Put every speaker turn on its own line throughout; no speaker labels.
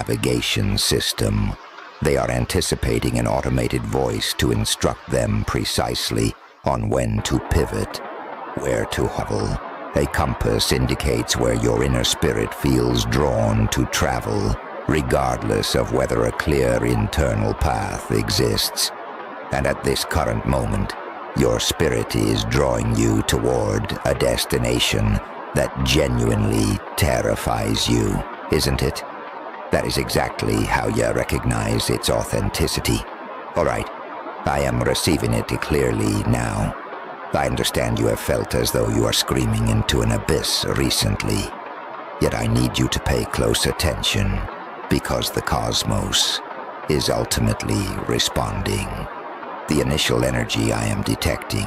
navigation system. They are anticipating an automated voice to instruct them precisely on when to pivot, where to hover. A compass indicates where your inner spirit feels drawn to travel, regardless of whether a clear internal path exists. And at this current moment, your spirit is drawing you toward a destination that genuinely terrifies you, isn't it? That is exactly how you recognize its authenticity. All right, I am receiving it clearly now. I understand you have felt as though you are screaming into an abyss recently. Yet I need you to pay close attention, because the cosmos is ultimately responding. The initial energy I am detecting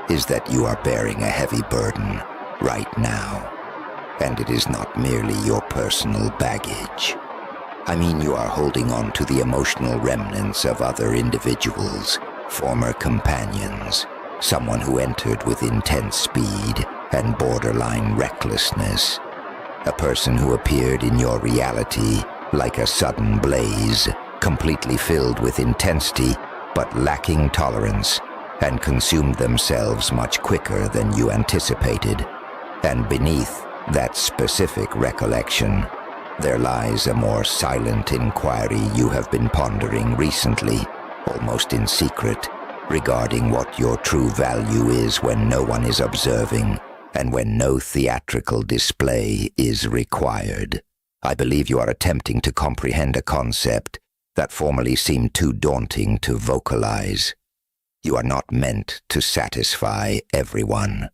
is that you are bearing a heavy burden right now. And it is not merely your personal baggage. I mean, you are holding on to the emotional remnants of other individuals, former companions, someone who entered with intense speed and borderline recklessness. A person who appeared in your reality like a sudden blaze, completely filled with intensity but lacking tolerance, and consumed themselves much quicker than you anticipated. And beneath that specific recollection, there lies a more silent inquiry you have been pondering recently, almost in secret, regarding what your true value is when no one is observing and when no theatrical display is required. I believe you are attempting to comprehend a concept that formerly seemed too daunting to vocalize. You are not meant to satisfy everyone.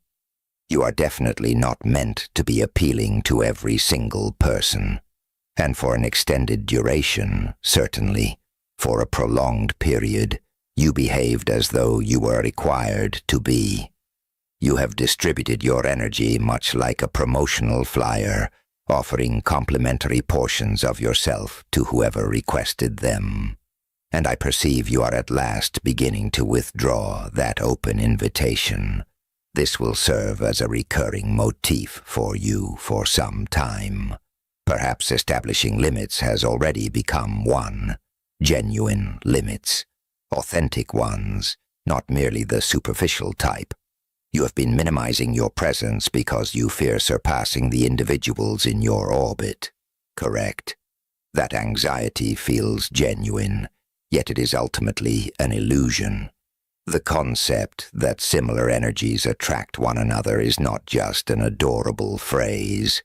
You are definitely not meant to be appealing to every single person. And for an extended duration, certainly, for a prolonged period, you behaved as though you were required to be. You have distributed your energy much like a promotional flyer, offering complimentary portions of yourself to whoever requested them. And I perceive you are at last beginning to withdraw that open invitation. This will serve as a recurring motif for you for some time. Perhaps establishing limits has already become one. Genuine limits. Authentic ones, not merely the superficial type. You have been minimizing your presence because you fear surpassing the individuals in your orbit. Correct. That anxiety feels genuine, yet it is ultimately an illusion. The concept that similar energies attract one another is not just an adorable phrase.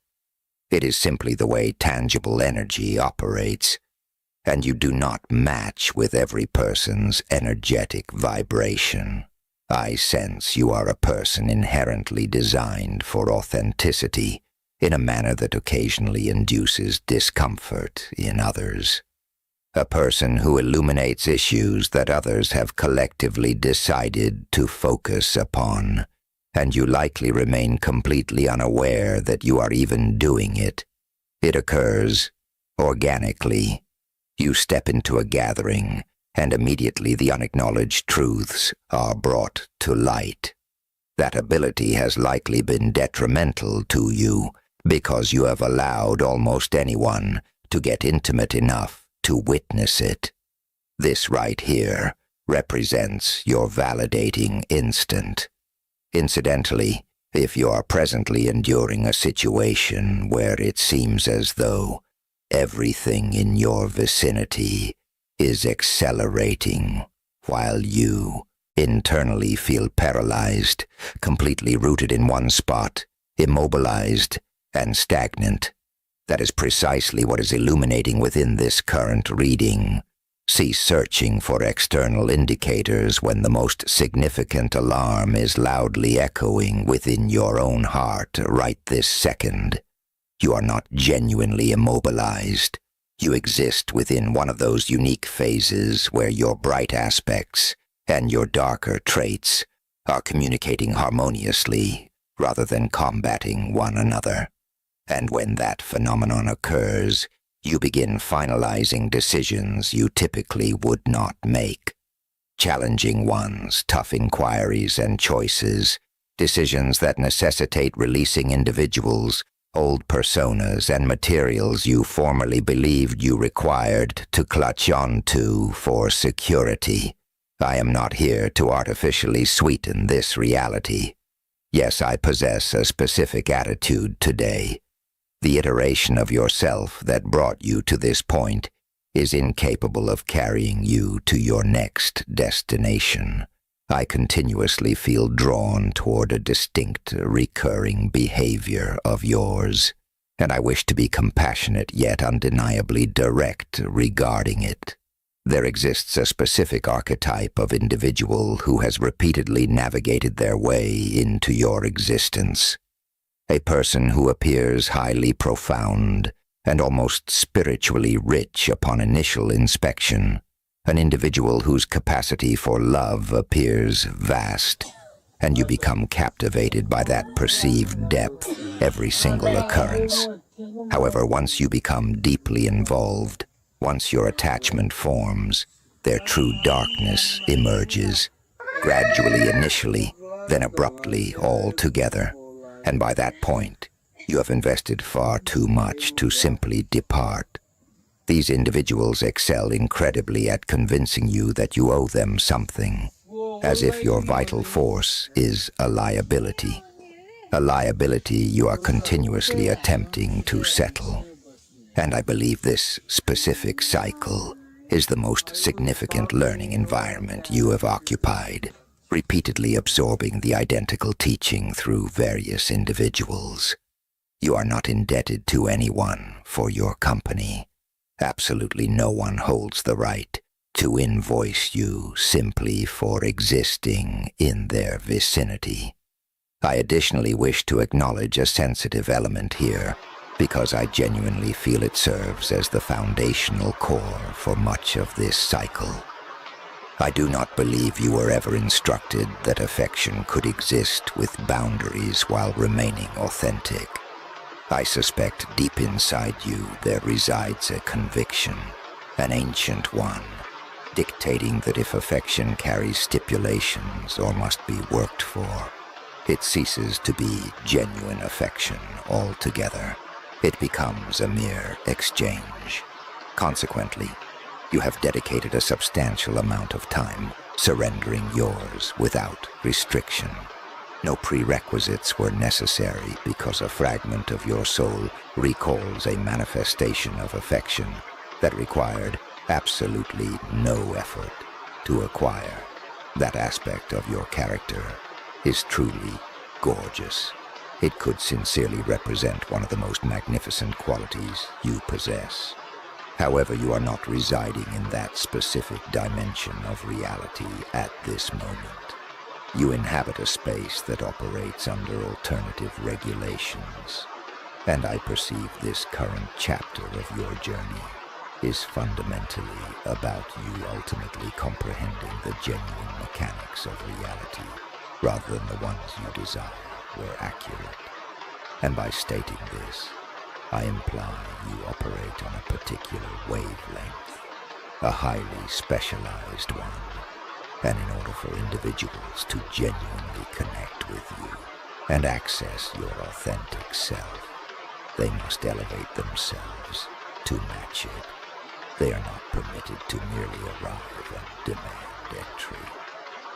It is simply the way tangible energy operates. And you do not match with every person's energetic vibration. I sense you are a person inherently designed for authenticity, in a manner that occasionally induces discomfort in others. A person who illuminates issues that others have collectively decided to focus upon, and you likely remain completely unaware that you are even doing it. It occurs organically. You step into a gathering, and immediately the unacknowledged truths are brought to light. That ability has likely been detrimental to you because you have allowed almost anyone to get intimate enough to witness it. This right here represents your validating instant. Incidentally, if you are presently enduring a situation where it seems as though everything in your vicinity is accelerating, while you internally feel paralyzed, completely rooted in one spot, immobilized and stagnant. That is precisely what is illuminating within this current reading. Cease searching for external indicators when the most significant alarm is loudly echoing within your own heart right this second. You are not genuinely immobilized. You exist within one of those unique phases where your bright aspects and your darker traits are communicating harmoniously rather than combating one another. And when that phenomenon occurs, you begin finalizing decisions you typically would not make. Challenging ones, tough inquiries and choices, decisions that necessitate releasing individuals old personas and materials you formerly believed you required to clutch onto for security. I am not here to artificially sweeten this reality. Yes, I possess a specific attitude today. The iteration of yourself that brought you to this point is incapable of carrying you to your next destination. I continuously feel drawn toward a distinct, recurring behavior of yours, and I wish to be compassionate yet undeniably direct regarding it. There exists a specific archetype of individual who has repeatedly navigated their way into your existence. A person who appears highly profound and almost spiritually rich upon initial inspection. An individual whose capacity for love appears vast, and you become captivated by that perceived depth every single occurrence. However, once you become deeply involved, once your attachment forms, their true darkness emerges, gradually initially, then abruptly altogether. And by that point, you have invested far too much to simply depart. These individuals excel incredibly at convincing you that you owe them something, as if your vital force is a liability you are continuously attempting to settle. And I believe this specific cycle is the most significant learning environment you have occupied, repeatedly absorbing the identical teaching through various individuals. You are not indebted to anyone for your company. Absolutely no one holds the right to invoice you simply for existing in their vicinity. I additionally wish to acknowledge a sensitive element here, because I genuinely feel it serves as the foundational core for much of this cycle. I do not believe you were ever instructed that affection could exist with boundaries while remaining authentic. I suspect deep inside you there resides a conviction, an ancient one, dictating that if affection carries stipulations or must be worked for, it ceases to be genuine affection altogether. It becomes a mere exchange. Consequently, you have dedicated a substantial amount of time surrendering yours without restriction. No prerequisites were necessary because a fragment of your soul recalls a manifestation of affection that required absolutely no effort to acquire. That aspect of your character is truly gorgeous. It could sincerely represent one of the most magnificent qualities you possess. However, you are not residing in that specific dimension of reality at this moment. You inhabit a space that operates under alternative regulations, and I perceive this current chapter of your journey is fundamentally about you ultimately comprehending the genuine mechanics of reality, rather than the ones you desire were accurate. And by stating this, I imply you operate on a particular wavelength, a highly specialized one. And in order for individuals to genuinely connect with you and access your authentic self, they must elevate themselves to match it. They are not permitted to merely arrive and demand entry.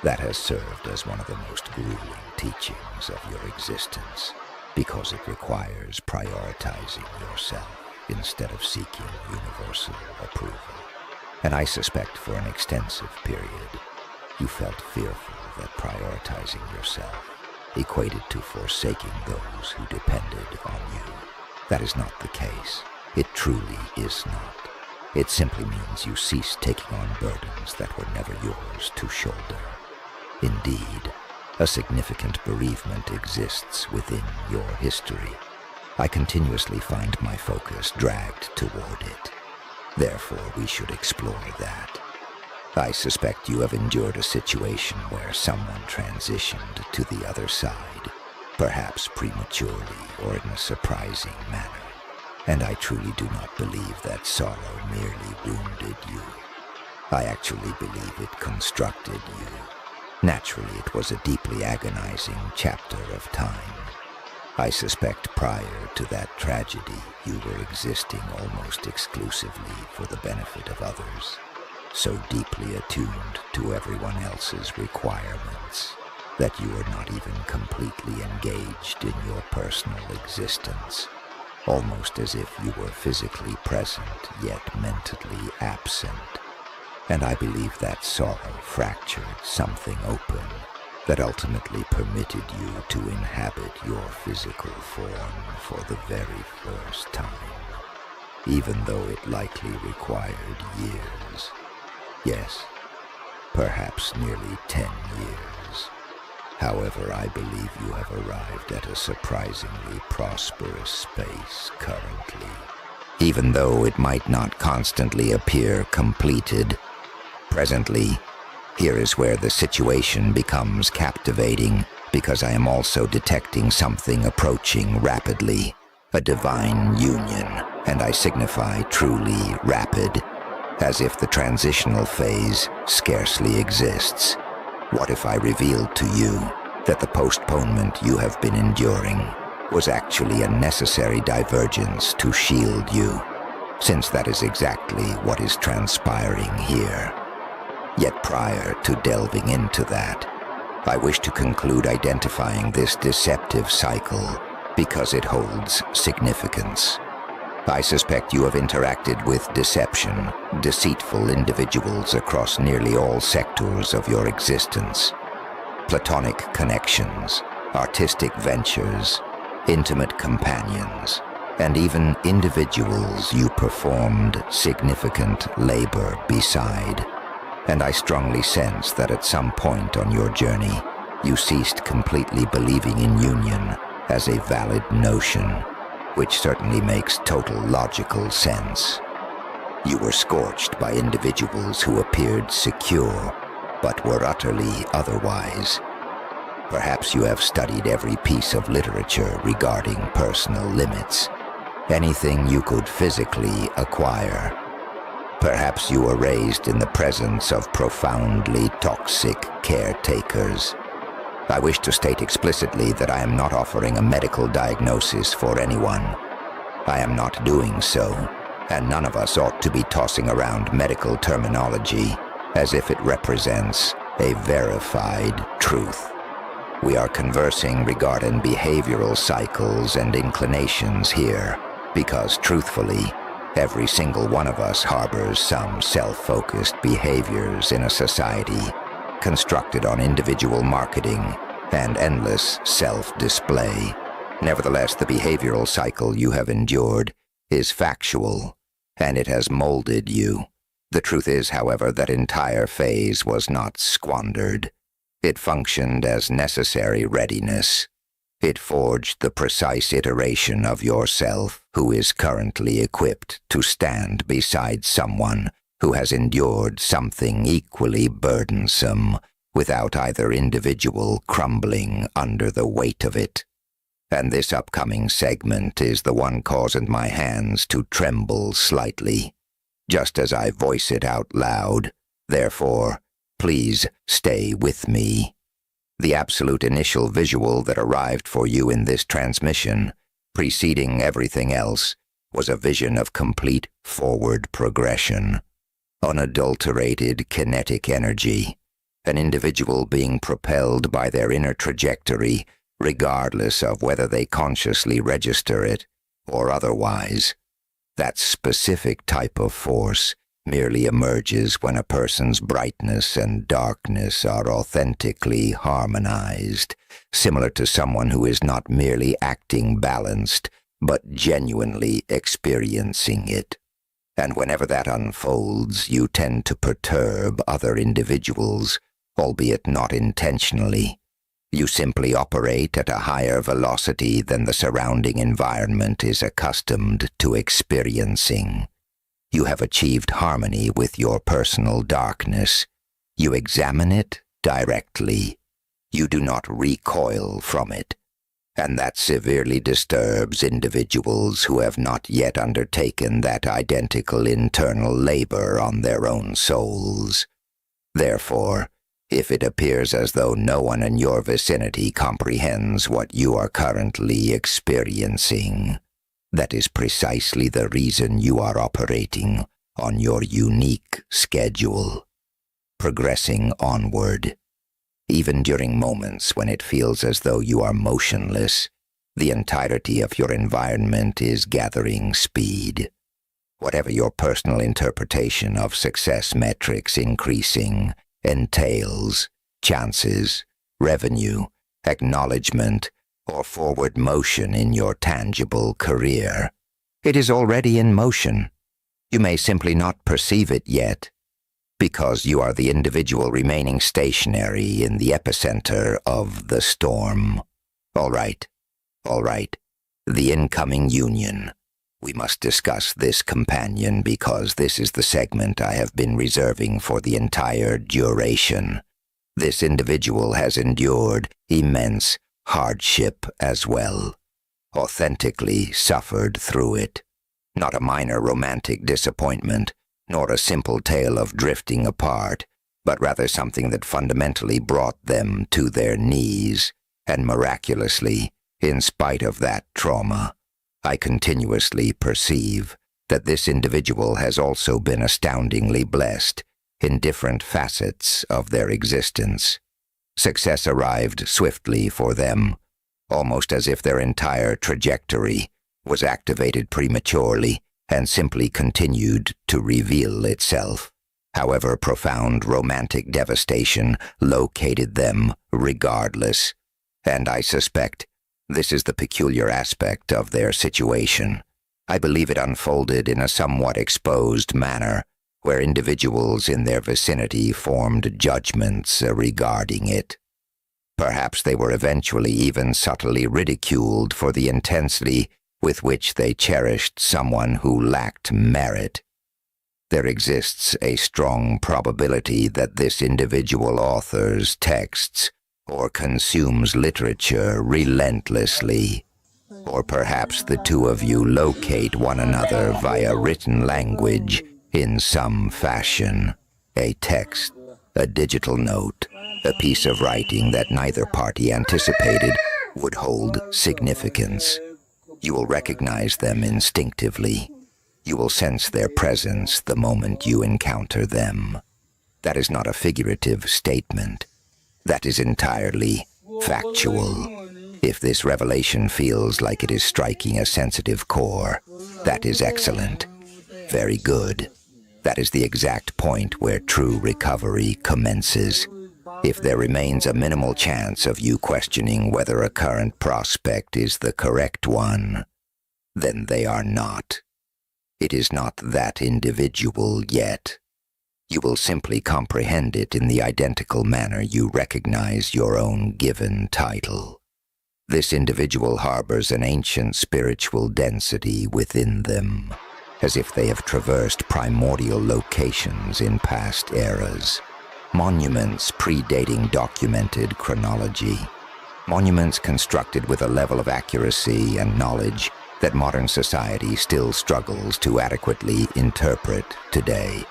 That has served as one of the most grueling teachings of your existence, because it requires prioritizing yourself instead of seeking universal approval. And I suspect for an extensive period, you felt fearful that prioritizing yourself equated to forsaking those who depended on you. That is not the case. It truly is not. It simply means you cease taking on burdens that were never yours to shoulder. Indeed, a significant bereavement exists within your history. I continuously find my focus dragged toward it. Therefore, we should explore that. I suspect you have endured a situation where someone transitioned to the other side, perhaps prematurely or in a surprising manner. And I truly do not believe that sorrow merely wounded you. I actually believe it constructed you. Naturally, it was a deeply agonizing chapter of time. I suspect prior to that tragedy, you were existing almost exclusively for the benefit of others, so deeply attuned to everyone else's requirements that you are not even completely engaged in your personal existence, almost as if you were physically present yet mentally absent. And I believe that sorrow fractured something open that ultimately permitted you to inhabit your physical form for the very first time, even though it likely required years. Yes, perhaps nearly 10 years. However, I believe you have arrived at a surprisingly prosperous space currently, even though it might not constantly appear completed. Presently, here is where the situation becomes captivating, because I am also detecting something approaching rapidly, a divine union, and I signify truly rapid, as if the transitional phase scarcely exists. What if I revealed to you that the postponement you have been enduring was actually a necessary divergence to shield you, since that is exactly what is transpiring here? Yet prior to delving into that, I wish to conclude identifying this deceptive cycle because it holds significance. I suspect you have interacted with deception, deceitful individuals across nearly all sectors of your existence. Platonic connections, artistic ventures, intimate companions, and even individuals you performed significant labor beside. And I strongly sense that at some point on your journey, you ceased completely believing in union as a valid notion, which certainly makes total logical sense. You were scorched by individuals who appeared secure, but were utterly otherwise. Perhaps you have studied every piece of literature regarding personal limits, anything you could physically acquire. Perhaps you were raised in the presence of profoundly toxic caretakers. I wish to state explicitly that I am not offering a medical diagnosis for anyone. I am not doing so, and none of us ought to be tossing around medical terminology as if it represents a verified truth. We are conversing regarding behavioral cycles and inclinations here, because truthfully, every single one of us harbors some self-focused behaviors in a society constructed on individual marketing and endless self-display. Nevertheless, the behavioral cycle you have endured is factual, and it has molded you. The truth is, however, that entire phase was not squandered. It functioned as necessary readiness. It forged the precise iteration of yourself who is currently equipped to stand beside someone who has endured something equally burdensome without either individual crumbling under the weight of it. And this upcoming segment is the one causing my hands to tremble slightly, just as I voice it out loud. Therefore, please stay with me. The absolute initial visual that arrived for you in this transmission, preceding everything else, was a vision of complete forward progression. Unadulterated kinetic energy, an individual being propelled by their inner trajectory, regardless of whether they consciously register it or otherwise. That specific type of force merely emerges when a person's brightness and darkness are authentically harmonized, similar to someone who is not merely acting balanced, but genuinely experiencing it. And whenever that unfolds, you tend to perturb other individuals, albeit not intentionally. You simply operate at a higher velocity than the surrounding environment is accustomed to experiencing. You have achieved harmony with your personal darkness. You examine it directly. You do not recoil from it. And that severely disturbs individuals who have not yet undertaken that identical internal labor on their own souls. Therefore, If it appears as though no one in your vicinity comprehends what you are currently experiencing, that is precisely the reason you are operating on your unique schedule, progressing onward. Even during moments when it feels as though you are motionless, the entirety of your environment is gathering speed. Whatever your personal interpretation of success metrics increasing entails, chances, revenue, acknowledgement, or forward motion in your tangible career, it is already in motion. You may simply not perceive it yet, because you are the individual remaining stationary in the epicenter of the storm. All right. The incoming union. We must discuss this companion because this is the segment I have been reserving for the entire duration. This individual has endured immense hardship as well, authentically suffered through it. Not a minor romantic disappointment, nor a simple tale of drifting apart, but rather something that fundamentally brought them to their knees, and miraculously, in spite of that trauma, I continuously perceive that this individual has also been astoundingly blessed in different facets of their existence. Success arrived swiftly for them, almost as if their entire trajectory was activated prematurely and simply continued to reveal itself. However, profound romantic devastation located them regardless, and I suspect this is the peculiar aspect of their situation. I believe it unfolded in a somewhat exposed manner, where individuals in their vicinity formed judgments regarding it. Perhaps they were eventually even subtly ridiculed for the intensity with which they cherished someone who lacked merit. There exists a strong probability that this individual authors texts or consumes literature relentlessly, or perhaps the two of you locate one another via written language in some fashion, a text, a digital note, a piece of writing that neither party anticipated would hold significance. You will recognize them instinctively. You will sense their presence the moment you encounter them. That is not a figurative statement. That is entirely factual. If this revelation feels like it is striking a sensitive core, that is excellent. Very good. That is the exact point where true recovery commences. If there remains a minimal chance of you questioning whether a current prospect is the correct one, then they are not. It is not that individual yet. You will simply comprehend it in the identical manner you recognize your own given title. This individual harbors an ancient spiritual density within them, as if they have traversed primordial locations in past eras. Monuments predating documented chronology. Monuments constructed with a level of accuracy and knowledge that modern society still struggles to adequately interpret today.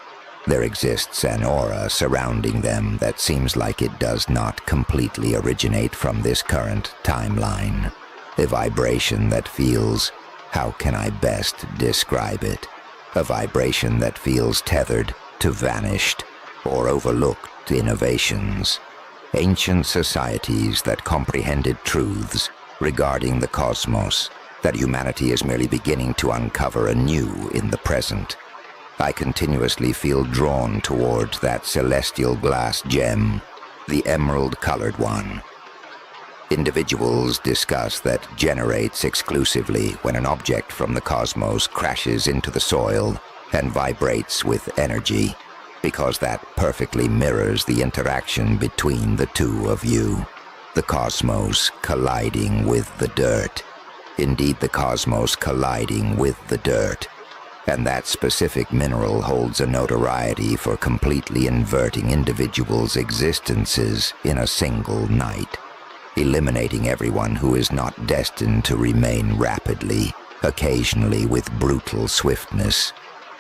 There exists an aura surrounding them that seems like it does not completely originate from this current timeline. A vibration that feels, how can I best describe it? A vibration that feels tethered to vanished or overlooked innovations. Ancient societies that comprehended truths regarding the cosmos that humanity is merely beginning to uncover anew in the present. I continuously feel drawn towards that celestial glass gem, the emerald-colored one. Individuals discuss that generates exclusively when an object from the cosmos crashes into the soil and vibrates with energy, because that perfectly mirrors the interaction between the two of you, the cosmos colliding with the dirt. Indeed, the cosmos colliding with the dirt. And that specific mineral holds a notoriety for completely inverting individuals' existences in a single night, eliminating everyone who is not destined to remain rapidly, occasionally with brutal swiftness.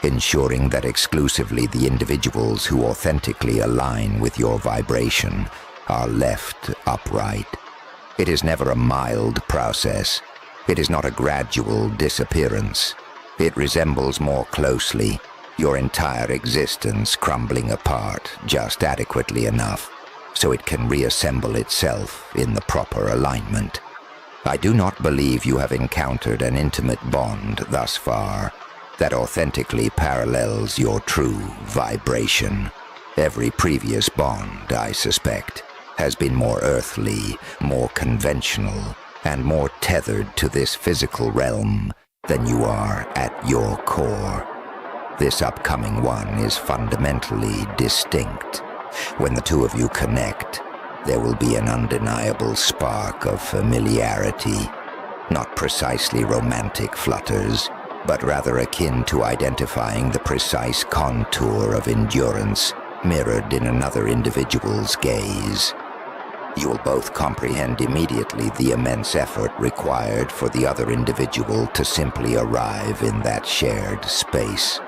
ensuring that exclusively the individuals who authentically align with your vibration are left upright. It is never a mild process. It is not a gradual disappearance. It resembles more closely your entire existence crumbling apart just adequately enough so it can reassemble itself in the proper alignment. I do not believe you have encountered an intimate bond thus far that authentically parallels your true vibration. Every previous bond, I suspect, has been more earthly, more conventional, and more tethered to this physical realm than you are at your core. This upcoming one is fundamentally distinct. When the two of you connect, there will be an undeniable spark of familiarity, not precisely romantic flutters, but rather akin to identifying the precise contour of endurance mirrored in another individual's gaze. You will both comprehend immediately the immense effort required for the other individual to simply arrive in that shared space.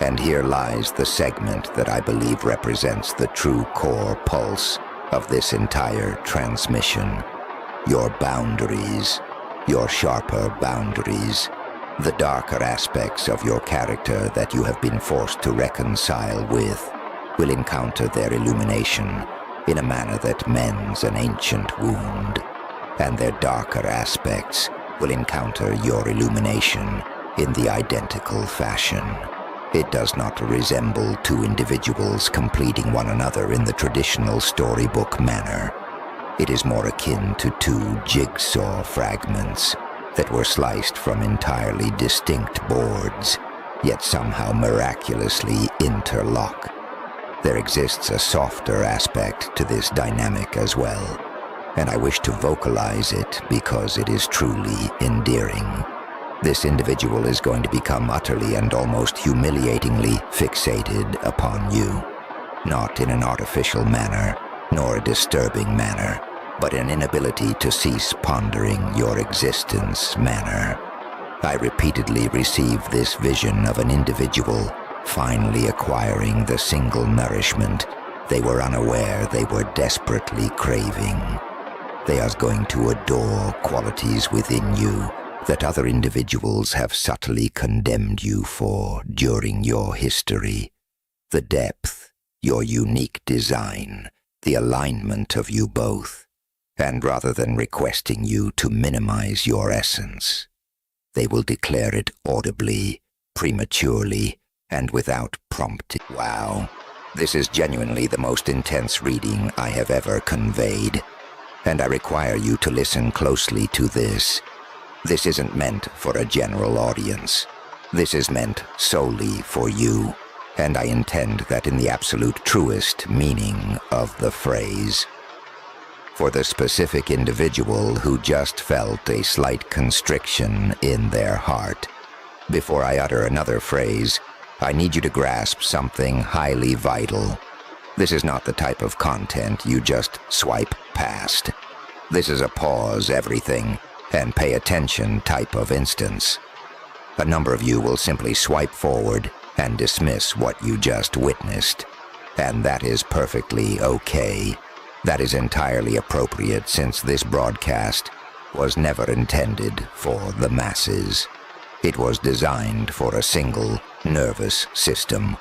And here lies the segment that I believe represents the true core pulse of this entire transmission. Your boundaries, your sharper boundaries, the darker aspects of your character that you have been forced to reconcile with, will encounter their illumination in a manner that mends an ancient wound, and their darker aspects will encounter your illumination in the identical fashion. It does not resemble two individuals completing one another in the traditional storybook manner. It is more akin to two jigsaw fragments that were sliced from entirely distinct boards, yet somehow miraculously interlock. There exists a softer aspect to this dynamic as well, and I wish to vocalize it because it is truly endearing. This individual is going to become utterly and almost humiliatingly fixated upon you, not in an artificial manner, nor a disturbing manner, but an inability to cease pondering your existence manner. I repeatedly received this vision of an individual finally acquiring the single nourishment they were unaware they were desperately craving. They are going to adore qualities within you that other individuals have subtly condemned you for during your history. The depth, your unique design, the alignment of you both, and rather than requesting you to minimize your essence, they will declare it audibly, prematurely, and without prompting. Wow, this is genuinely the most intense reading I have ever conveyed, and I require you to listen closely to this. This isn't meant for a general audience. This is meant solely for you, and I intend that in the absolute truest meaning of the phrase. For the specific individual who just felt a slight constriction in their heart, before I utter another phrase, I need you to grasp something highly vital. This is not the type of content you just swipe past. This is a pause everything and pay attention type of instance. A number of you will simply swipe forward and dismiss what you just witnessed, and that is perfectly okay. That is entirely appropriate since this broadcast was never intended for the masses. It was designed for a single nervous system,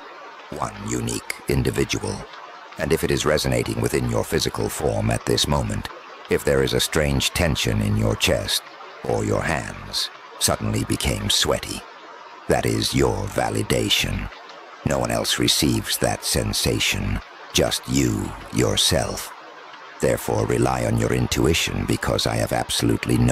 one unique individual. And if it is resonating within your physical form at this moment, if there is a strange tension in your chest or your hands suddenly became sweaty, that is your validation. No one else receives that sensation, just you, yourself. Therefore, rely on your intuition because I have absolutely no